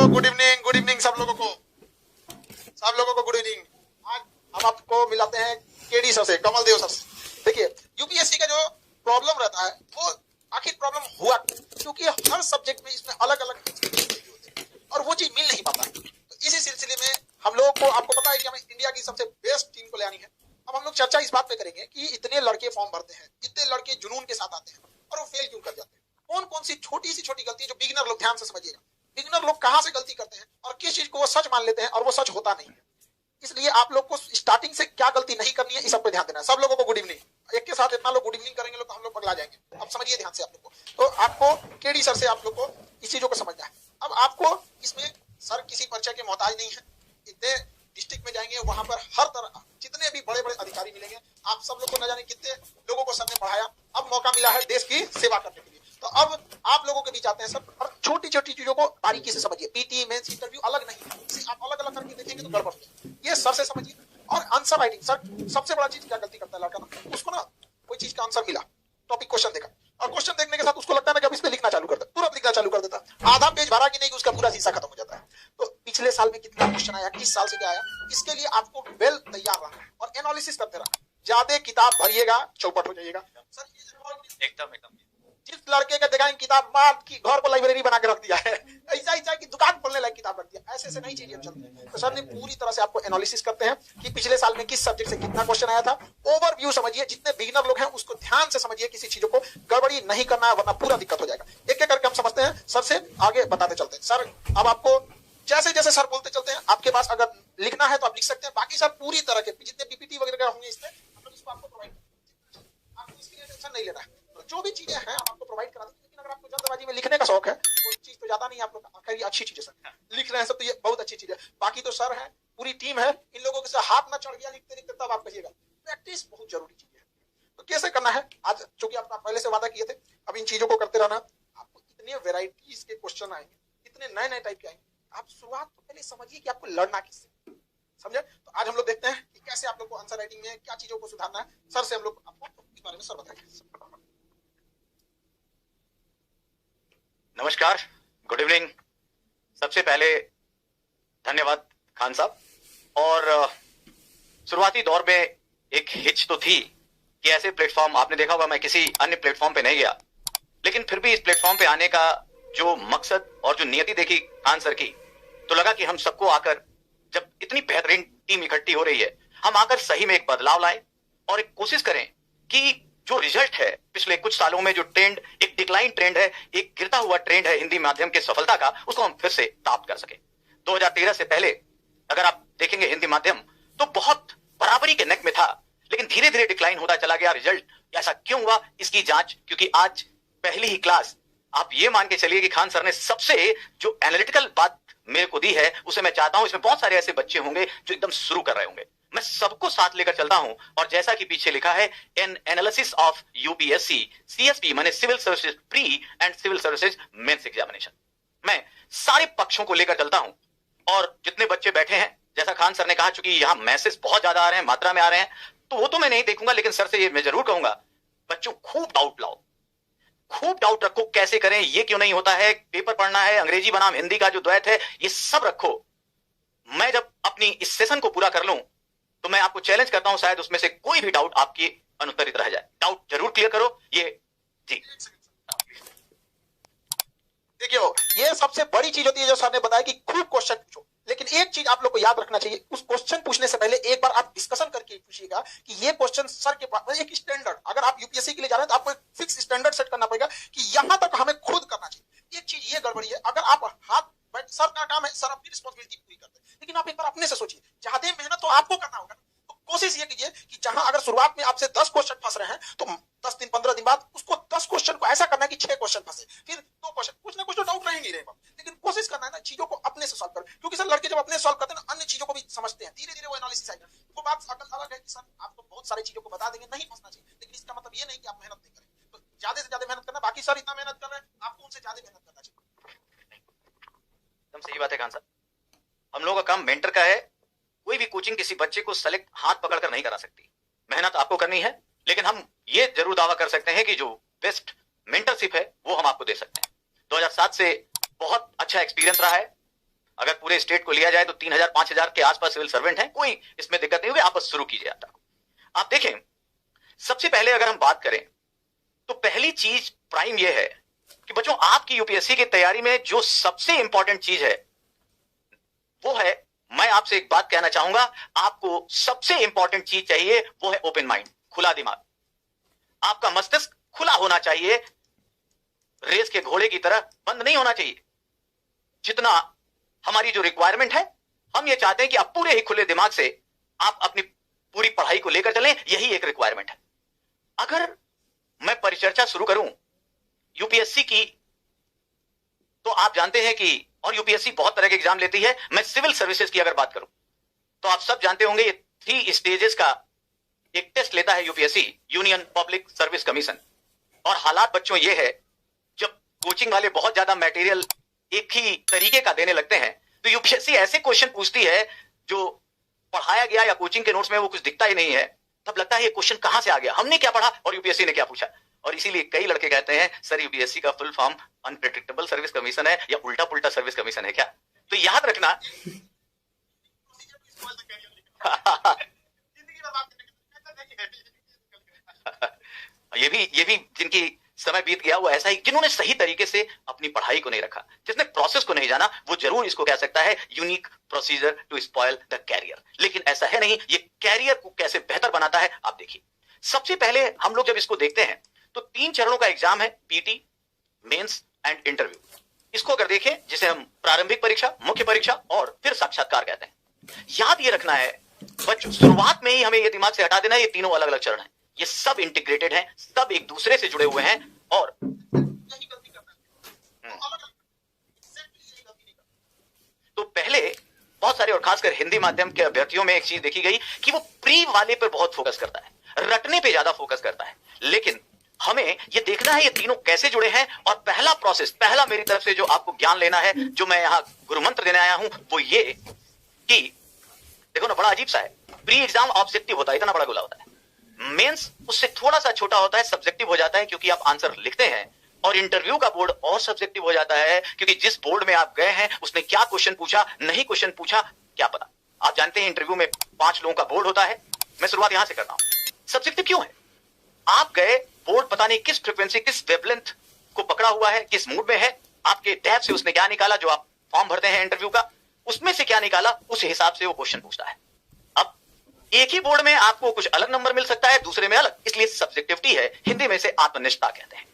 Good evening सब लोगों को गुड इवनिंग। आज हम आपको मिलाते हैं केडी सर से, कमल देव सर से। देखिए यूपीएससी का जो प्रॉब्लम रहता है वो आखिर प्रॉब्लम हुआ क्योंकि हर सब्जेक्ट में इसमें अलग अलग होते हैं और वो चीज मिल नहीं पाता। तो इसी सिलसिले में हम लोगों को, आपको पता है कि हमें इंडिया की सबसे बेस्ट टीम को ले आनी है। अब हम लोग चर्चा इस बात पे करेंगे कि इतने लड़के फॉर्म भरते हैं, इतने लड़के जुनून के साथ आते हैं और वो फेल क्यों कर जाते हैं। कौन कौन सी छोटी गलती जो बिगिनर लोग, ध्यान से समझिएगा, बिगिनर लोग कहां से गलती करते हैं और किस चीज को वो सच मान लेते हैं और वो सच होता नहीं है। इसलिए आप लोग को स्टार्टिंग से क्या गलती नहीं करनी है इस सब पे ध्यान देना है। सब लोगों को गुड इवनिंग। एक के साथ इतना लोग गुड इवनिंग करेंगे लोग तो हम लोग पगला जाएंगे। अब समझिए ध्यान से आप लोग को, तो आपको केडी सर से आप लोग को इस चीजों को समझना है। अब आपको इसमें सर किसी परिचय के मोहताज नहीं है। इतने डिस्ट्रिक्ट में जाएंगे वहां पर हर तरह जितने भी बड़े बड़े अधिकारी मिलेंगे, आप सब लोग को न जाने कितने लोगों को सर ने पढ़ाया। अब मौका मिला है देश की सेवा करने के लिए, तो अब आप लोगों के बीच आते हैं सर और छोटी छोटी चीजों को बारीकी से समझिए। पीटी मेंस इंटरव्यू अलग नहीं है, इसे आप अलग अलग करके देखेंगे तो गड़बड़ है। ये सर से समझिए। और आंसर राइटिंग, सर सबसे बड़ा चीज क्या गलती करता है लड़का ना, उसको ना कोई चीज का आंसर मिला, टॉपिक क्वेश्चन देखा और क्वेश्चन देखने के साथ उसको लगता है ना कि अब इस पे लिखना चालू कर दे, तुरंत लिखना चालू कर देता है। आधा पेज भरा कि नहीं उसका पूरा शीशा खत्म हो जाता है। तो पिछले साल में कितना क्वेश्चन आया, किस साल से क्या आया, इसके लिए आपको वेल तैयार रहना है और एनालिसिस करते रहना। ज्यादा किताब भरिएगा चौपट हो जाइएगा। सर एकदम जिस लड़के का देखा किताब मार की घर को लाइब्रेरी बना के रख दिया है, ऐसा की दुकान खोलने लायक किताब रख दिया, ऐसे नहीं चाहिए चलते। तो सर ने पूरी तरह से आपको एनालिसिस करते हैं कि पिछले साल में किस सब्जेक्ट से कितना क्वेश्चन आया था। ओवरव्यू समझिए, जितने बिगिनर लोग हैं उसको ध्यान से समझिए, किसी चीजों को गड़बड़ी नहीं करना है वरना पूरा दिक्कत हो जाएगा। एक एक करके हम समझते हैं, सर से आगे बताते चलते हैं। सर अब आपको जैसे जैसे सर बोलते चलते हैं, आपके पास अगर लिखना है तो आप लिख सकते हैं। बाकी सर पूरी तरह के जितने पीपीटी वगैरह होंगे इसमें हम लोग इसको आपको प्रोवाइड करेंगे, आपको इसके लिए टेंशन नहीं लेना है। तो जो भी चीजें हैं हम आपको प्रोवाइड करा देंगे। लेकिन अगर आपको जल्दबाजी में लिखने का शौक है, वो चीज तो ज्यादा नहीं है आप लोग का, खैर अच्छी चीज है सर, लिख रहे हैं सब तो ये बहुत अच्छी चीज है। बाकी तो सर है, पूरी टीम है, इन लोगों के साथ हाथ ना चढ़ गया लिखते लिखते तब आप कहिएगा। प्रैक्टिस बहुत जरूरी चीज है। तो कैसे करना है आज, चूंकि आप पहले से वादा किए थे, अब इन चीजों को करते रहना। आपको इतने वेराइटीज के क्वेश्चन आएंगे, इतने नए नए टाइप के आएंगे। आप शुरुआत तो पहले समझिए कि आपको लड़ना किससे, समझे। तो आज हम लोग देखते हैं कि कैसे आप लोग को आंसर राइटिंग में क्या चीजों को सुधारना है। सर से हम लोग आपको इस बारे में सर बताएंगे। नमस्कार, गुड इवनिंग। सबसे पहले धन्यवाद खान साहब। और शुरुआती दौर में एक हिच तो थी कि ऐसे प्लेटफॉर्म आपने देखा होगा, मैं किसी अन्य प्लेटफॉर्म पे नहीं गया, लेकिन फिर भी इस प्लेटफॉर्म पे आने का जो मकसद और जो नियति देखी खान सर की, तो लगा कि हम सबको आकर, जब इतनी बेहतरीन टीम इकट्ठी हो रही है, हम आकर सही में एक बदलाव लाएं और एक कोशिश करें कि जो रिजल्ट है पिछले कुछ सालों में, जो ट्रेंड, एक डिक्लाइन ट्रेंड है, एक गिरता हुआ ट्रेंड है हिंदी माध्यम के सफलता का, उसको हम फिर से प्राप्त कर सके। 2013 से पहले अगर आप देखेंगे हिंदी माध्यम तो बहुत बराबरी के नेक में था, लेकिन धीरे धीरे डिक्लाइन होता चला गया। रिजल्ट ऐसा क्यों हुआ, इसकी जांच, क्योंकि आज पहली ही क्लास आप ये मान के चलिए कि खान सर ने सबसे जो एनालिटिकल बात मेरे को दी है, उसे मैं चाहता हूं, इसमें बहुत सारे ऐसे बच्चे होंगे जो एकदम शुरू कर रहे होंगे, मैं सबको साथ लेकर चलता हूं। और जैसा कि पीछे लिखा है, an analysis of UPSC CSP माने civil services pre and civil services mains examination, मैं सारे पक्षों को लेकर चलता हूं। और जितने बच्चे बैठे हैं, जैसा खान सर ने कहा, चूंकि यहां मैसेज बहुत ज्यादा आ रहे हैं, मात्रा में आ रहे हैं, तो वो तो मैं नहीं देखूंगा, लेकिन सर से ये मैं जरूर कहूंगा, बच्चों खूब डाउट लाओ, खूब डाउट रखो। कैसे करें, ये क्यों नहीं होता है, पेपर पढ़ना है, अंग्रेजी बनाम हिंदी का जो द्वैत है, ये सब रखो। मैं जब अपनी इस सेशन को पूरा कर लूं तो मैं आपको चैलेंज करता हूं, शायद उसमें से कोई भी डाउट आपकी अनुत्तरित रह जाए। डाउट जरूर क्लियर करो। ये जी देखिए, ये सबसे बड़ी चीज होती है जो सर ने बताया कि खूब क्वेश्चन पूछो। लेकिन एक चीज आप लोग को याद रखना चाहिए, उस क्वेश्चन पूछने से पहले एक बार आप डिस्कशन करके पूछिएगा कि ये क्वेश्चन सर के पास एक स्टैंडर्ड, अगर आप यूपीएससी के लिए जा रहे हैं तो आपको एक फिक्स स्टैंडर्ड सेट करना पड़ेगा कि यहां तक हमें खुद करना चाहिए। एक चीज ये गड़बड़ी है, अगर आप हाथ, सर का काम है, सर अपनी रिस्पॉन्सिबिलिटी पूरी करते हैं, लेकिन आप एक बार अपने से सोचिए, ज्यादा मेहनत तो आपको करना होगा। तो कोशिश ये कीजिए कि जहां अगर शुरुआत में आपसे 10 क्वेश्चन फंस रहे हैं तो 10 दिन 15 दिन बाद उसको 10 क्वेश्चन को ऐसा करना है कि 6 क्वेश्चन फंसे, फिर 2 क्वेश्चन, कुछ ना कुछ तो डाउट रहेंगे रहेगा, लेकिन कोशिश करना है ना चीजों को अपने से सॉल्व करें। क्योंकि सर लड़के जब अपने सॉल्व करते हैं ना, अन्य चीजों को भी समझते हैं, धीरे धीरे वो एनालिसिस आएगा। वो बात अलग है कि सर आपको बहुत सारी चीजों को बता देंगे, नहीं फंसना चाहिए, लेकिन इसका मतलब ये नहीं कि आप मेहनत नहीं करें। तो ज्यादा से ज्यादा मेहनत करना, बाकी सर इतना मेहनत कर रहे हैं, आपको उनसे ज्यादा मेहनत करना चाहिए। एकदम सही बात है खान साहब। हम लोगों का काम मेंटर का है। कोई भी कोचिंग किसी बच्चे को सेलेक्ट हाथ पकड़कर नहीं करा सकती, मेहनत आपको करनी है। लेकिन हम ये जरूर दावा कर सकते हैं कि जो बेस्ट मेंटरशिप है वो हम आपको दे सकते हैं। 2007 से बहुत अच्छा एक्सपीरियंस रहा है। अगर पूरे स्टेट को लिया जाए तो 3000 5000 के आसपास सिविल सर्वेंट हैं, कोई इसमें दिक्कत नहीं होगी। आप बस शुरू कीजिए यात्रा को। आप देखें, सबसे पहले अगर हम बात करें तो पहली चीज प्राइम यह है कि बच्चों, आपकी यूपीएससी की तैयारी में जो सबसे इंपॉर्टेंट चीज है वो है, मैं आपसे एक बात कहना चाहूंगा, आपको सबसे इंपॉर्टेंट चीज चाहिए वो है ओपन माइंड, खुला दिमाग। आपका मस्तिष्क खुला होना चाहिए, रेस के घोड़े की तरह बंद नहीं होना चाहिए। जितना हमारी जो रिक्वायरमेंट है, हम ये चाहते हैं कि आप पूरे ही खुले दिमाग से आप अपनी पूरी पढ़ाई को लेकर चलें, यही एक रिक्वायरमेंट है। अगर मैं परिचर्चा शुरू करूं यूपीएससी की, तो आप जानते हैं कि, और यूपीएससी बहुत तरह के एग्जाम लेती है, मैं सिविल सर्विसेज की अगर बात करूं तो आप सब जानते होंगे, ये 3 स्टेजेस का एक टेस्ट लेता है UPSC, union public service commission. और हालात बच्चों ये है, जब कोचिंग वाले बहुत ज्यादा मटेरियल एक ही तरीके का देने लगते हैं तो यूपीएससी ऐसे क्वेश्चन पूछती है जो पढ़ाया गया या कोचिंग के नोट्स में वो कुछ दिखता ही नहीं है। तब लगता है ये क्वेश्चन कहां से आ गया, हमने क्या पढ़ा और यूपीएससी ने क्या पूछा। और इसीलिए कई लड़के कहते हैं सर यूपीएससी का full form unpredictable service commission है या उल्टा पुल्टा सर्विस कमीशन है क्या। तो याद रखना ये भी जिनकी समय बीत गया वो ऐसा ही, जिन्होंने सही तरीके से अपनी पढ़ाई को नहीं रखा, जिसने प्रोसेस को नहीं जाना, वो जरूर इसको कह सकता है unique procedure to spoil the career. लेकिन ऐसा है नहीं, ये कैरियर को कैसे बेहतर बनाता है आप देखिए। सबसे पहले हम लोग जब इसको देखते हैं तो 3 चरणों का एग्जाम है, पीटी, मेंस एंड इंटरव्यू। इसको अगर देखें, जिसे हम प्रारंभिक परीक्षा, मुख्य परीक्षा और फिर साक्षात्कार कहते हैं। याद ये रखना है बच्चों, शुरुआत में ही हमें ये दिमाग से हटा देना है, ये तीनों अलग अलग चरण हैं, ये सब इंटीग्रेटेड हैं, सब एक दूसरे से जुड़े हुए हैं। और तो पहले बहुत सारे और खासकर हिंदी माध्यम के अभ्यर्थियों में एक चीज देखी गई कि वो प्री वाले पर बहुत फोकस करता है, रटने पे ज्यादा फोकस करता है। लेकिन हमें ये देखना है ये तीनों कैसे जुड़े हैं। और पहला प्रोसेस, पहला मेरी तरफ से जो आपको ज्ञान लेना है, जो मैं यहां गुरु मंत्र देने आया हूं, वो ये कि देखो ना, बड़ा अजीब सा है। प्री एग्जाम ऑब्जेक्टिव होता है, इतना बड़ा गोला होता है। मेंस उससे थोड़ा सा छोटा होता है, सब्जेक्टिव हो जाता है क्योंकि आप आंसर लिखते हैं। और इंटरव्यू का बोर्ड और सब्जेक्टिव हो जाता है क्योंकि जिस बोर्ड में आप गए हैं उसने क्या क्वेश्चन पूछा, नहीं क्वेश्चन पूछा, क्या पता। आप जानते हैं इंटरव्यू में 5 लोगों का बोर्ड होता है। मैं शुरुआत यहां से करता हूं। सब्जेक्टिव क्यों है? आप गए, बोर्ड पता नहीं किस फ्रीक्वेंसी, किस वेवलेंथ को पकड़ा हुआ है, किस मूड में है, आपके टैब से उसने क्या निकाला, जो आप फॉर्म भरते हैं इंटरव्यू का, उसमें से क्या निकाला, उस हिसाब से वो क्वेश्चन पूछता है। अब एक ही बोर्ड में आपको कुछ अलग नंबर मिल सकता है, दूसरे में अलग, इसलिए सब्जेक्टिविटी है, हिंदी में से आत्मनिष्ठता कहते हैं।